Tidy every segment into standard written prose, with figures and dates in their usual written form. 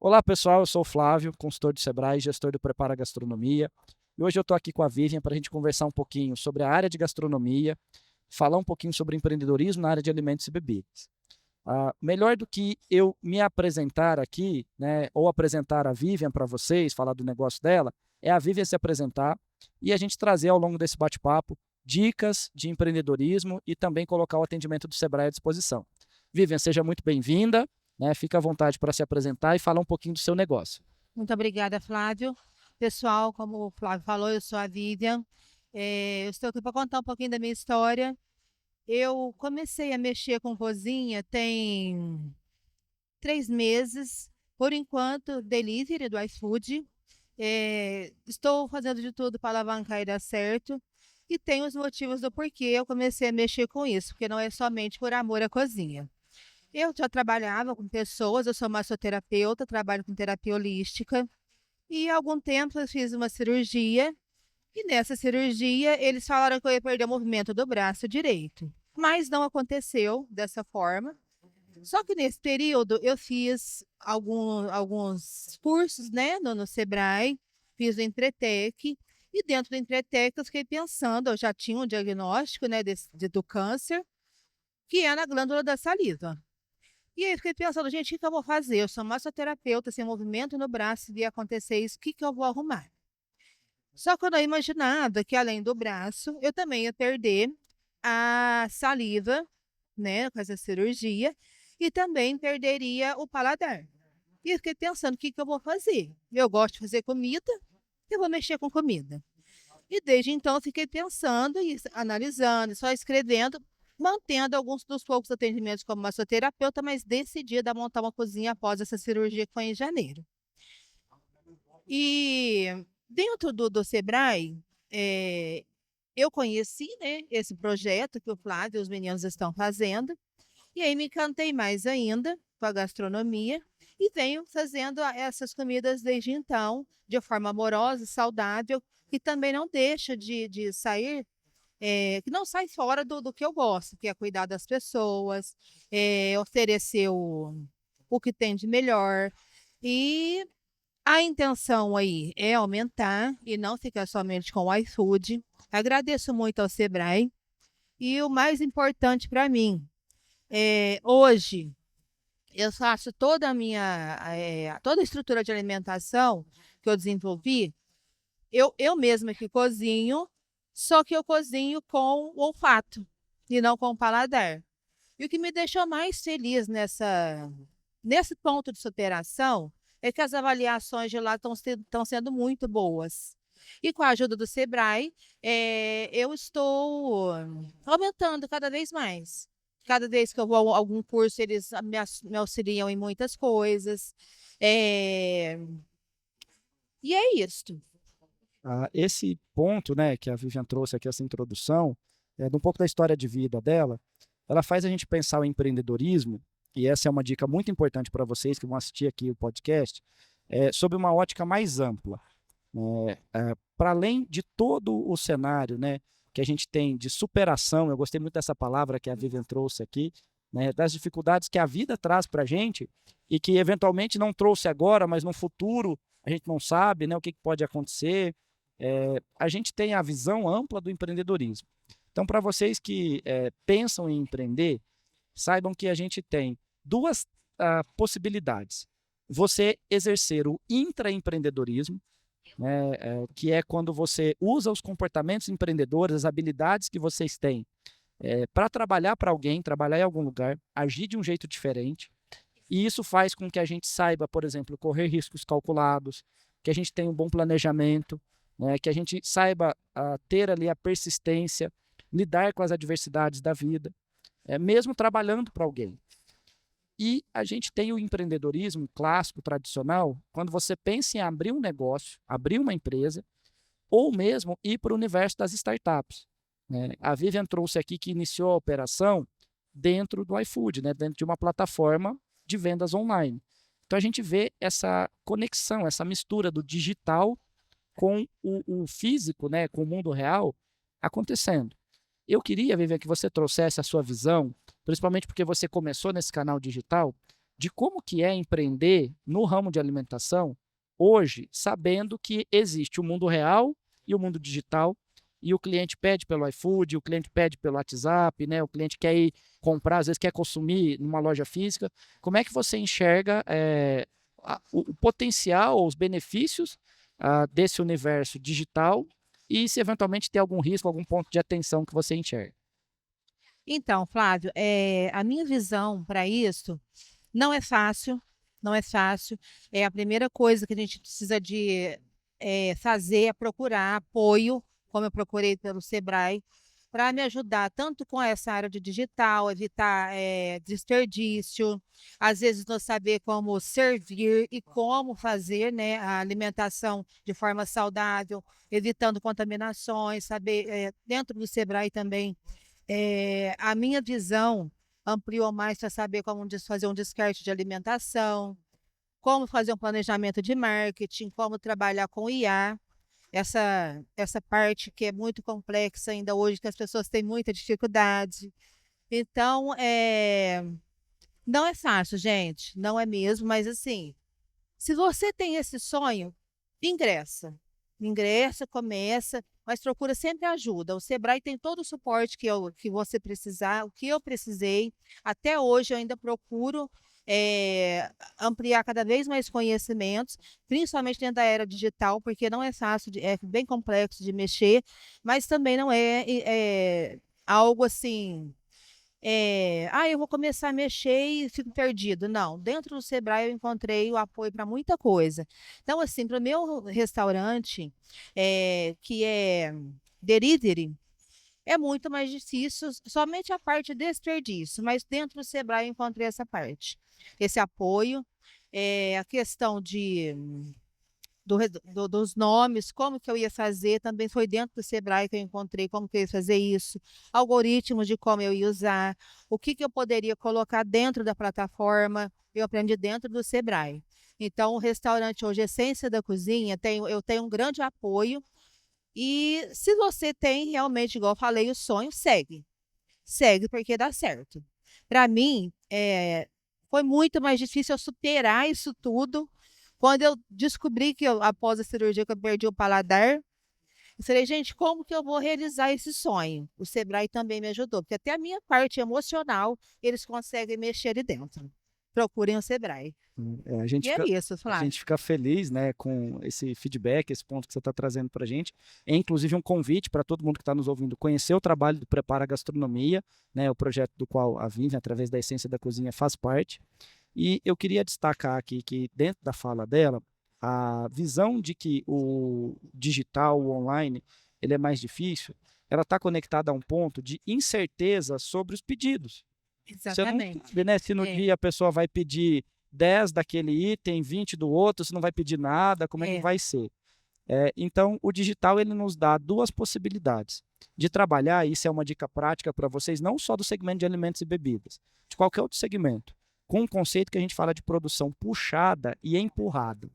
Olá pessoal, eu sou o Flávio, consultor do Sebrae, gestor do Prepara Gastronomia. E hoje eu estou aqui com a Vivian para a gente conversar um pouquinho sobre a área de gastronomia, falar um pouquinho sobre empreendedorismo na área de alimentos e bebidas. Melhor do que eu me apresentar aqui, né, ou apresentar a Vivian para vocês, falar do negócio dela, é a Vivian se apresentar e a gente trazer ao longo desse bate-papo dicas de empreendedorismo e também colocar o atendimento do Sebrae à disposição. Vivian, seja muito bem-vinda, né, fica à vontade para se apresentar e falar um pouquinho do seu negócio. Muito obrigada, Flávio. Pessoal, como o Flávio falou, eu sou a Vivian. Eu estou aqui para contar um pouquinho da minha história. Eu comecei a mexer com cozinha tem 3 meses, por enquanto, delivery do iFood. Estou fazendo de tudo para alavancar e dar certo. E tenho os motivos do porquê eu comecei a mexer com isso, porque não é somente por amor à cozinha. Eu já trabalhava com pessoas, eu sou massoterapeuta, trabalho com terapia holística. E há algum tempo eu fiz uma cirurgia, e nessa cirurgia eles falaram que eu ia perder o movimento do braço direito. Mas não aconteceu dessa forma. Só que nesse período eu fiz alguns cursos, né, no Sebrae, fiz o Entretec, e dentro do Entretec eu fiquei pensando, eu já tinha um diagnóstico, né, do câncer, que é na glândula da saliva. E aí eu fiquei pensando, gente, o que eu vou fazer? Eu sou massoterapeuta, sem movimento no braço, e acontecer isso, o que eu vou arrumar? Só que eu não imaginava que além do braço, eu também ia perder a saliva, né, com essa cirurgia, e também perderia o paladar. E eu fiquei pensando, o que eu vou fazer? Eu gosto de fazer comida, eu vou mexer com comida. E desde então eu fiquei pensando e analisando, só escrevendo, mantendo alguns dos poucos atendimentos como massoterapeuta, mas decidida a montar uma cozinha após essa cirurgia que foi em janeiro. E dentro do Sebrae, eu conheci, né, esse projeto que o Flávio e os meninos estão fazendo, e aí me encantei mais ainda com a gastronomia e venho fazendo essas comidas desde então, de forma amorosa, saudável, e também não deixa de sair, que não sai fora do que eu gosto, que é cuidar das pessoas, oferecer o que tem de melhor. E a intenção aí é aumentar e não ficar somente com o iFood. Agradeço muito ao Sebrae. E o mais importante para mim, hoje, eu faço toda a estrutura de alimentação que eu desenvolvi, eu mesma que cozinho, só que eu cozinho com o olfato e não com o paladar. E o que me deixou mais feliz nesse ponto de superação é que as avaliações de lá estão sendo muito boas. E com a ajuda do Sebrae, eu estou aumentando cada vez mais. Cada vez que eu vou a algum curso, eles me auxiliam em muitas coisas. Eh, e é isso. Esse ponto, né, que a Vivian trouxe aqui, essa introdução, de um pouco da história de vida dela, ela faz a gente pensar o empreendedorismo, e essa é uma dica muito importante para vocês que vão assistir aqui o podcast, sobre uma ótica mais ampla. Para além de todo o cenário, né, que a gente tem de superação, eu gostei muito dessa palavra que a Vivian trouxe aqui, né, das dificuldades que a vida traz para a gente e que eventualmente não trouxe agora, mas no futuro a gente não sabe, né, o que pode acontecer. A gente tem a visão ampla do empreendedorismo. Então, para vocês que pensam em empreender, saibam que a gente tem duas possibilidades. Você exercer o intraempreendedorismo, né, que é quando você usa os comportamentos empreendedores, as habilidades que vocês têm para trabalhar para alguém, trabalhar em algum lugar, agir de um jeito diferente. E isso faz com que a gente saiba, por exemplo, correr riscos calculados, que a gente tenha um bom planejamento, né, que a gente saiba ter ali a persistência, lidar com as adversidades da vida, mesmo trabalhando para alguém. E a gente tem o empreendedorismo clássico, tradicional, quando você pensa em abrir um negócio, abrir uma empresa, ou mesmo ir para o universo das startups, né? A Vivian trouxe aqui que iniciou a operação dentro do iFood, né? Dentro de uma plataforma de vendas online. Então a gente vê essa conexão, essa mistura do digital com o físico, né? Com o mundo real acontecendo. Eu queria, Vivian, que você trouxesse a sua visão, principalmente porque você começou nesse canal digital, de como que é empreender no ramo de alimentação hoje, sabendo que existe o mundo real e o mundo digital, e o cliente pede pelo iFood, o cliente pede pelo WhatsApp, né? O cliente quer ir comprar, às vezes quer consumir numa loja física. Como é que você enxerga o potencial, os benefícios desse universo digital e se eventualmente tem algum risco, algum ponto de atenção que você enxerga? Então, Flávio, a minha visão para isso não é fácil, não é fácil. A primeira coisa que a gente precisa de fazer é procurar apoio, como eu procurei pelo Sebrae, para me ajudar tanto com essa área de digital, evitar desperdício, às vezes não saber como servir e como fazer, né, a alimentação de forma saudável, evitando contaminações, saber, dentro do Sebrae também, a minha visão ampliou mais para saber como fazer um descarte de alimentação, como fazer um planejamento de marketing, como trabalhar com IA, essa parte que é muito complexa ainda hoje, que as pessoas têm muita dificuldade. Então, não é fácil, gente, não é mesmo, mas assim, se você tem esse sonho, ingressa. Ingressa, começa, mas procura sempre ajuda. O Sebrae tem todo o suporte que você precisar, o que eu precisei. Até hoje eu ainda procuro ampliar cada vez mais conhecimentos, principalmente dentro da era digital, porque não é fácil, é bem complexo de mexer, mas também não é algo assim eu vou começar a mexer e fico perdido. Não, dentro do Sebrae eu encontrei o apoio para muita coisa. Então, assim, para o meu restaurante, que é delivery, é muito mais difícil, somente a parte de desperdício, mas dentro do Sebrae eu encontrei essa parte, esse apoio, a questão dos nomes, como que eu ia fazer, também foi dentro do Sebrae que eu encontrei como que eu ia fazer isso, algoritmos de como eu ia usar, o que eu poderia colocar dentro da plataforma, eu aprendi dentro do Sebrae. Então, o restaurante hoje, Essência da Cozinha, eu tenho um grande apoio, e se você tem realmente, igual eu falei, o sonho, segue. Segue porque dá certo. Para mim, foi muito mais difícil eu superar isso tudo quando eu descobri que após a cirurgia que eu perdi o paladar, eu falei, gente, como que eu vou realizar esse sonho? O Sebrae também me ajudou, porque até a minha parte emocional eles conseguem mexer ali dentro. Procurem o Sebrae. A gente E é fica, isso, a Flávio. gente fica feliz, né, com esse feedback, esse ponto que você está trazendo para a gente. É inclusive um convite para todo mundo que está nos ouvindo conhecer o trabalho do Prepara Gastronomia, né, o projeto do qual a Vivian, através da Essência da Cozinha, faz parte. E eu queria destacar aqui que, dentro da fala dela, a visão de que o digital, o online, ele é mais difícil, ela está conectada a um ponto de incerteza sobre os pedidos. Você não Exatamente. sabe, né, se no dia a pessoa vai pedir 10 daquele item, 20 do outro, se não vai pedir nada, como é que vai ser. Então, o digital ele nos dá duas possibilidades de trabalhar, isso é uma dica prática para vocês, não só do segmento de alimentos e bebidas, de qualquer outro segmento, com um conceito que a gente fala de produção puxada e empurrada.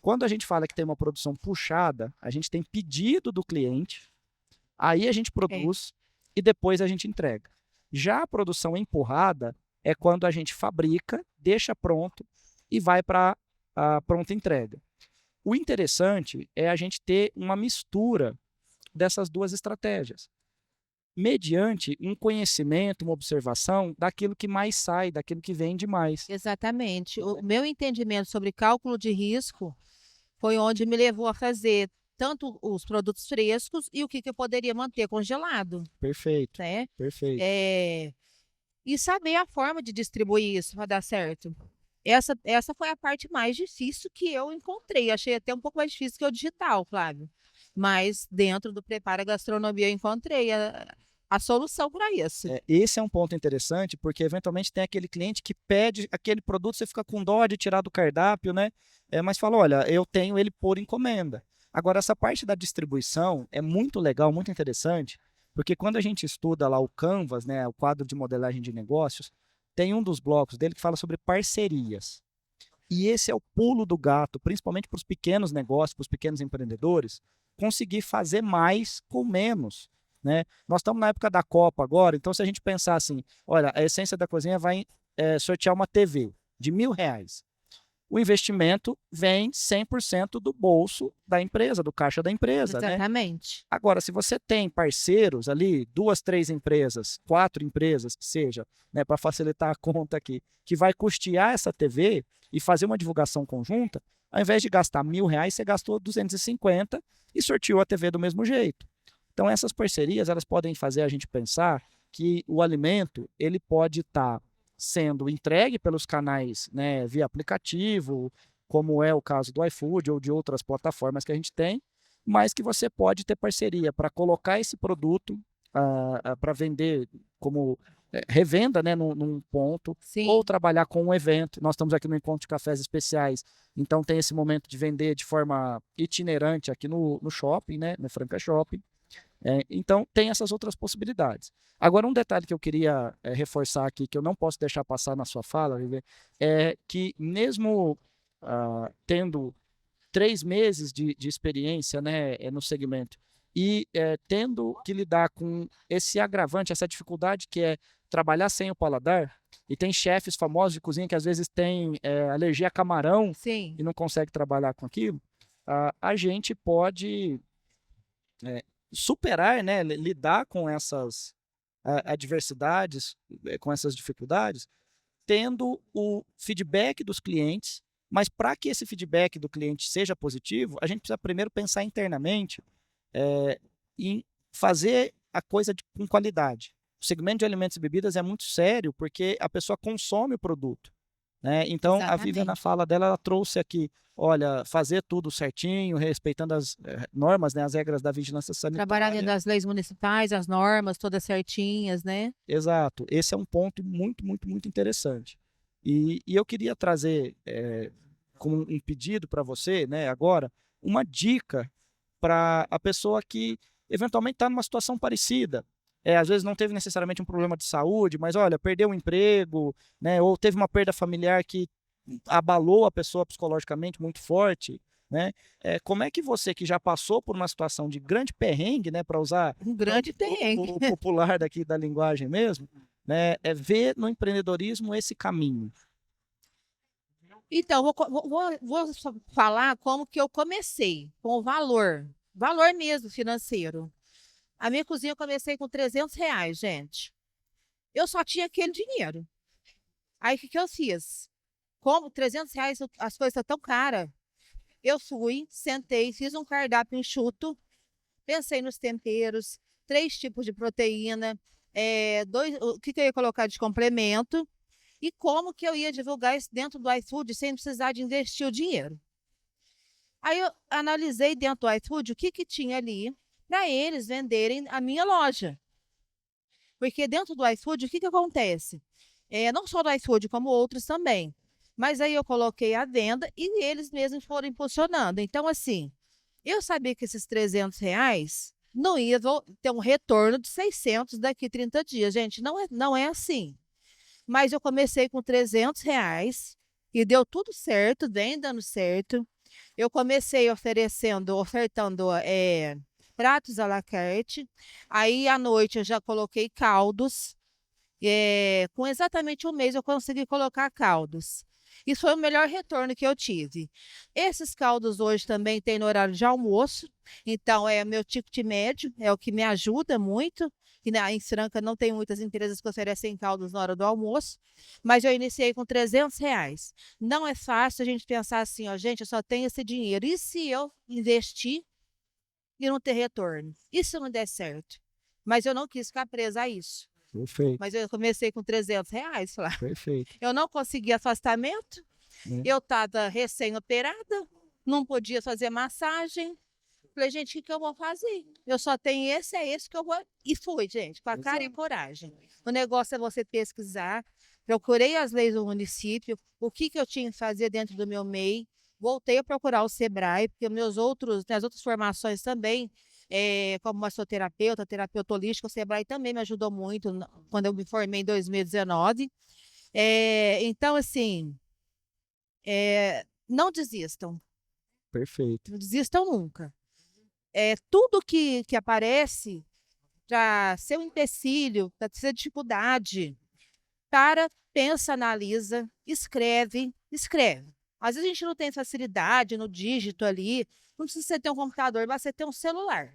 Quando a gente fala que tem uma produção puxada, a gente tem pedido do cliente, aí a gente produz e depois a gente entrega. Já a produção empurrada é quando a gente fabrica, deixa pronto e vai para a pronta entrega. O interessante é a gente ter uma mistura dessas duas estratégias, mediante um conhecimento, uma observação daquilo que mais sai, daquilo que vende mais. Exatamente. O meu entendimento sobre cálculo de risco foi onde me levou a fazer tanto os produtos frescos e o que eu poderia manter congelado, Perfeito, né? perfeito. E saber a forma de distribuir isso para dar certo. Essa foi a parte mais difícil que eu encontrei. Achei até um pouco mais difícil que o digital, Flávio. Mas dentro do Prepara Gastronomia eu encontrei a solução para isso. Esse é um ponto interessante, porque eventualmente tem aquele cliente que pede aquele produto, você fica com dó de tirar do cardápio, né? Mas fala, olha, eu tenho ele por encomenda. Agora, essa parte da distribuição é muito legal, muito interessante, porque quando a gente estuda lá o Canvas, né, o quadro de modelagem de negócios, tem um dos blocos dele que fala sobre parcerias. E esse é o pulo do gato, principalmente para os pequenos negócios, para os pequenos empreendedores, conseguir fazer mais com menos. Né? Nós estamos na época da Copa agora, então se a gente pensar assim, olha, a Essência da Cozinha vai sortear uma TV. de R$ 1.000. O investimento vem 100% do bolso da empresa, do caixa da empresa, né? Exatamente. Agora, se você tem parceiros ali, 2, 3 empresas, 4 empresas, que seja, né, para facilitar a conta aqui, que vai custear essa TV e fazer uma divulgação conjunta, ao invés de gastar R$ 1.000, você gastou 250 e sorteou a TV do mesmo jeito. Então, essas parcerias, elas podem fazer a gente pensar que o alimento, ele pode estar sendo entregue pelos canais, né, via aplicativo, como é o caso do iFood ou de outras plataformas que a gente tem, mas que você pode ter parceria para colocar esse produto para vender como revenda, né, num ponto, Sim. ou trabalhar com um evento. Nós estamos aqui no Encontro de Cafés Especiais, então tem esse momento de vender de forma itinerante aqui no shopping, né, no Franca Shopping. Então, tem essas outras possibilidades. Agora, um detalhe que eu queria reforçar aqui, que eu não posso deixar passar na sua fala, é que mesmo tendo 3 meses de experiência, né, no segmento e tendo que lidar com esse agravante, essa dificuldade que é trabalhar sem o paladar, e tem chefes famosos de cozinha que às vezes têm alergia a camarão Sim. e não consegue trabalhar com aquilo, a gente pode superar, né, lidar com essas adversidades, com essas dificuldades, tendo o feedback dos clientes, mas para que esse feedback do cliente seja positivo, a gente precisa primeiro pensar internamente em fazer a coisa com qualidade. O segmento de alimentos e bebidas é muito sério porque a pessoa consome o produto, né? Então, Exatamente. a Vivian, na fala dela, ela trouxe aqui, olha, fazer tudo certinho, respeitando as normas, né, as regras da vigilância sanitária. Trabalhar dentro das leis municipais, as normas todas certinhas, né? Exato. Esse é um ponto muito, muito, muito interessante. E eu queria trazer como um pedido para você, né, agora, uma dica para a pessoa que eventualmente está numa situação parecida. Às vezes não teve necessariamente um problema de saúde, mas olha, perdeu o emprego, né, ou teve uma perda familiar que abalou a pessoa psicologicamente muito forte, né? Como é que você, que já passou por uma situação de grande perrengue, né, para usar Um grande perrengue. o popular daqui da linguagem mesmo, né, ver no empreendedorismo esse caminho? Então, vou só falar como que eu comecei, com o valor mesmo financeiro. A minha cozinha eu comecei com R$ 300, gente. Eu só tinha aquele dinheiro. Aí, o que eu fiz? Como R$ 300 as coisas estão tão caras. Eu fui, sentei, fiz um cardápio enxuto, pensei nos temperos, 3 tipos de proteína, o que eu ia colocar de complemento e como que eu ia divulgar isso dentro do iFood sem precisar de investir o dinheiro. Aí eu analisei dentro do iFood o que tinha ali para eles venderem a minha loja. Porque dentro do iFood, o que acontece? Não só do iFood, como outros também. Mas aí eu coloquei a venda e eles mesmos foram impulsionando. Então, assim, eu sabia que esses R$ 300 não ia ter um retorno de 600 daqui a 30 dias. Gente, não é assim. Mas eu comecei com R$ 300 e deu tudo certo, vem dando certo. Eu comecei ofertando pratos à la carte. Aí, à noite, eu já coloquei caldos. Com exatamente um mês, eu consegui colocar caldos. Isso foi o melhor retorno que eu tive. Esses caldos hoje também tem no horário de almoço. Então, é meu ticket médio, é o que me ajuda muito. E em Franca não tem muitas empresas que oferecem caldos na hora do almoço. Mas eu iniciei com R$ 300. Não é fácil a gente pensar assim, ó, gente, eu só tenho esse dinheiro. E se eu investir e não ter retorno? E se não der certo? Mas eu não quis ficar presa a isso. Perfeito. Mas eu comecei com R$ 300, Flávio. Perfeito. Eu não consegui afastamento. Eu estava recém-operada, não podia fazer massagem. Falei, gente, o que eu vou fazer? Eu só tenho esse, é esse que eu vou. E fui, gente, com a cara e a coragem. O negócio é você pesquisar. Procurei as leis do município, o que eu tinha que fazer dentro do meu MEI. Voltei a procurar o Sebrae, porque minhas outras formações também, como massoterapeuta, terapeuta holística, o Sebrae também me ajudou muito quando eu me formei em 2019. Então, assim, não desistam. Perfeito. Não desistam nunca. Tudo que aparece para ser um empecilho, para ser dificuldade, para pensa, analisa, escreve, escreve. Às vezes a gente não tem facilidade no dígito ali, não precisa você ter um computador, basta você ter um celular.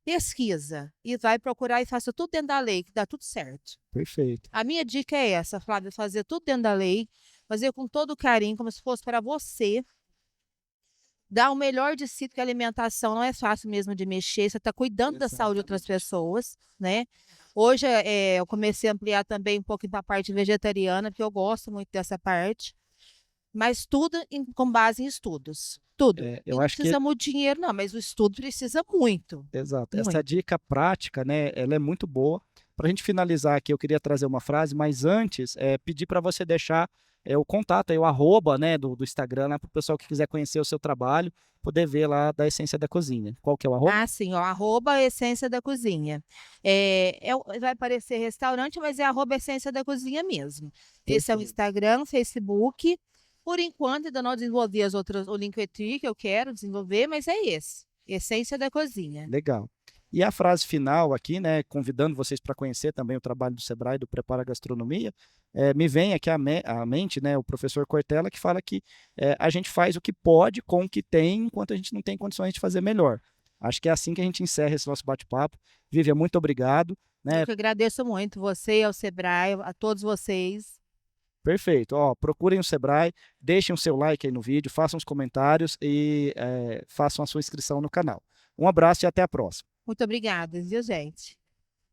Pesquisa e vai procurar e faça tudo dentro da lei, que dá tudo certo. Perfeito. A minha dica é essa, Flávia, fazer tudo dentro da lei, fazer com todo carinho, como se fosse para você, dar o melhor de si, porque a alimentação não é fácil mesmo de mexer, você está cuidando da saúde de outras pessoas, né? Hoje eu comecei a ampliar também um pouco da parte vegetariana, porque eu gosto muito dessa parte, mas tudo com base em estudos, tudo. E Eu não acho que precisa muito dinheiro, não, mas o estudo precisa muito, exato. Essa muito. dica prática, né, ela é muito boa. Para a gente finalizar aqui, eu queria trazer uma frase, mas antes, pedir para você deixar o contato, aí, o arroba, né, do Instagram, para o pessoal que quiser conhecer o seu trabalho, poder ver lá da Essência da Cozinha. Qual que é o arroba? Ah, sim, ó, arroba Essência da Cozinha. Vai parecer restaurante, mas é arroba Essência da Cozinha mesmo. Esse é o Perfeito. Instagram, Facebook. Por enquanto, ainda não desenvolvi as outras, o Linktree que eu quero desenvolver, mas é esse, Essência da Cozinha. Legal. E a frase final aqui, né, convidando vocês para conhecer também o trabalho do Sebrae, do Prepara Gastronomia, me vem aqui à mente, né, o professor Cortella, que fala que a gente faz o que pode com o que tem, enquanto a gente não tem condições de fazer melhor. Acho que é assim que a gente encerra esse nosso bate-papo. Vivian, muito obrigado. Eu Né? que agradeço muito você, ao Sebrae, a todos vocês. Perfeito. Ó, procurem o Sebrae, deixem o seu like aí no vídeo, façam os comentários e façam a sua inscrição no canal. Um abraço e até a próxima. Muito obrigada, viu, gente?